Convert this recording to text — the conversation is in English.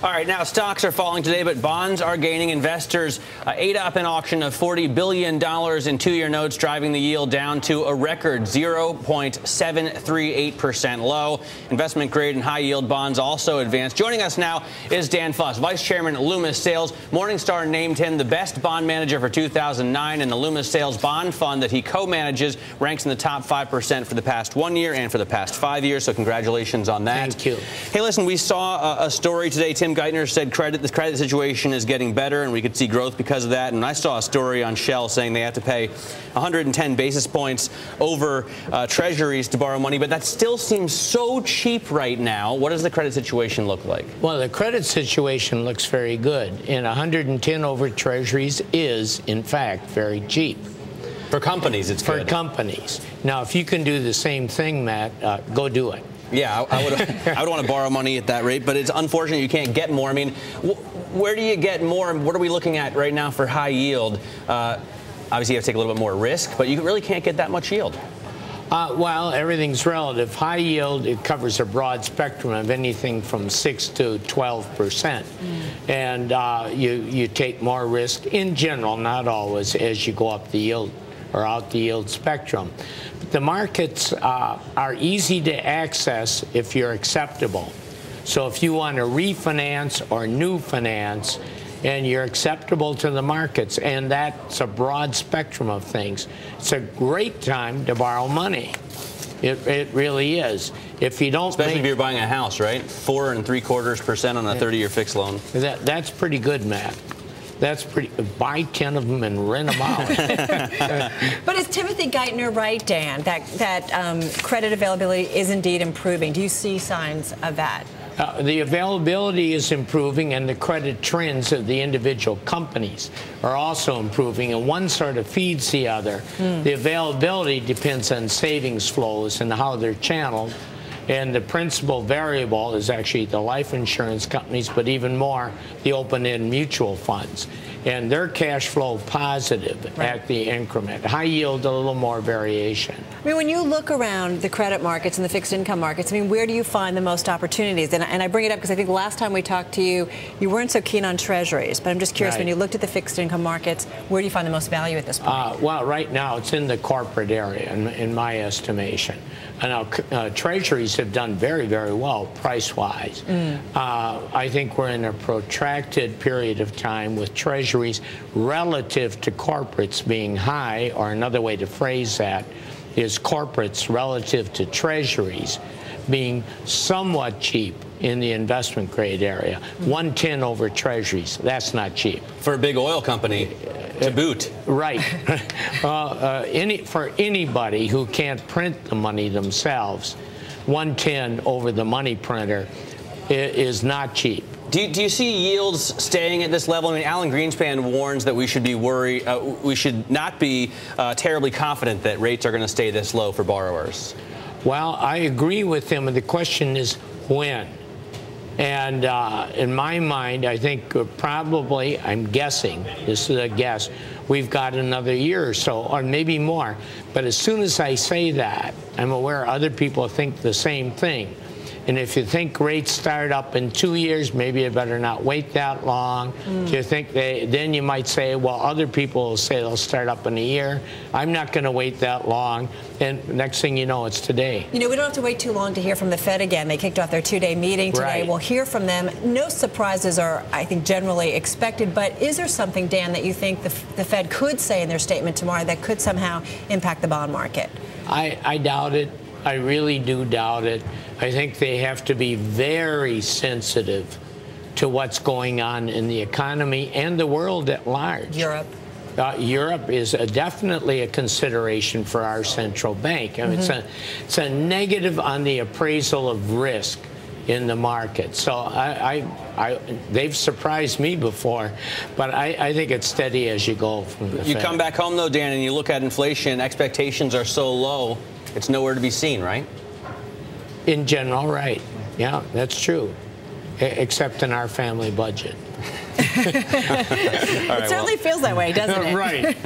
All right, now stocks are falling today, but bonds are gaining. Investors ate up an auction of $40 billion in two-year notes, driving the yield down to a record 0.738% low. Investment grade and high yield bonds also advanced. Joining us now is Dan Fuss, Vice Chairman at Loomis Sayles. Morningstar named him the best bond manager for 2009, and the Loomis Sayles bond fund that he co-manages ranks in the top 5% for the past 1 year and for the past 5 years. So congratulations on that. Thank you. Hey, listen, we saw a story today. Tim Geithner said the credit situation is getting better, and we could see growth because of that. And I saw a story on Shell saying they have to pay 110 basis points over treasuries to borrow money, but that still seems so cheap right now. What does the credit situation look like? Well, the credit situation looks very good, and 110 over treasuries is, in fact, very cheap. For companies, it's good. For companies. Now, if you can do the same thing, Matt, go do it. Yeah, I would want to borrow money at that rate, but it's unfortunate you can't get more. I mean, where do you get more? What are we looking at right now for high yield? Obviously, you have to take a little bit more risk, but you really can't get that much yield. Well, everything's relative. High yield, it covers a broad spectrum of anything from 6 to 12%. And you take more risk in general, not always, as you go up the yield or out the yield spectrum. But the markets are easy to access if you're acceptable. So if you want to refinance or new finance and you're acceptable to the markets, and that's a broad spectrum of things, it's a great time to borrow money. It really is. If you don't, especially if you're buying a house, right? 4 3/4% on a 30-year fixed loan. That's pretty good, Matt. That's pretty. Buy 10 of them and rent them out. But is Timothy Geithner right, Dan, that credit availability is indeed improving? Do you see signs of that? The availability is improving, and the credit trends of the individual companies are also improving, and one sort of feeds the other. The availability depends on savings flows and how they're channeled, and the principal variable is actually the life insurance companies, but even more the open-end mutual funds. And they're cash flow positive at the increment. High yield, a little more variation. I mean, when you look around the credit markets and the fixed income markets, I mean, where do you find the most opportunities? And I bring it up because I think last time we talked to you, you weren't so keen on treasuries. But I'm just curious, when you looked at the fixed income markets, where do you find the most value at this point? Well, right now, it's in the corporate area, in my estimation. And now, treasuries have done very, very well price-wise. I think we're in a protracted period of time with treasuries relative to corporates being high, or another way to phrase that is corporates relative to treasuries being somewhat cheap in the investment grade area. 110 over treasuries, that's not cheap. For a big oil company to boot. Right. For anybody who can't print the money themselves, 110 over the money printer is not cheap. Do you see yields staying at this level? I mean, Alan Greenspan warns that we should be worried. We should not be terribly confident that rates are going to stay this low for borrowers. Well, I agree with him, and the question is when. And in my mind, I think probably, I'm guessing, this is a guess, we've got another year or so, or maybe more. But as soon as I say that, I'm aware other people think the same thing. And if you think rates start up in 2 years, maybe you better not wait that long. If you think then you might say, well, other people will say they'll start up in a year. I'm not going to wait that long. And next thing you know, it's today. You know, we don't have to wait too long to hear from the Fed again. They kicked off their two-day meeting today. We'll hear from them. No surprises are, I think, generally expected. But is there something, Dan, that you think the Fed could say in their statement tomorrow that could somehow impact the bond market? I doubt it. I really do doubt it. I think they have to be very sensitive to what's going on in the economy and the world at large. Europe. Europe is definitely a consideration for our central bank. I mean, it's a negative on the appraisal of risk in the market. So they've surprised me before, but I think it's steady as you go from the Fed. You come back home, though, Dan, and you look at inflation, expectations are so low, it's nowhere to be seen, right? In general, right. Yeah, that's true. Except in our family budget. It certainly feels that way, doesn't it? Right.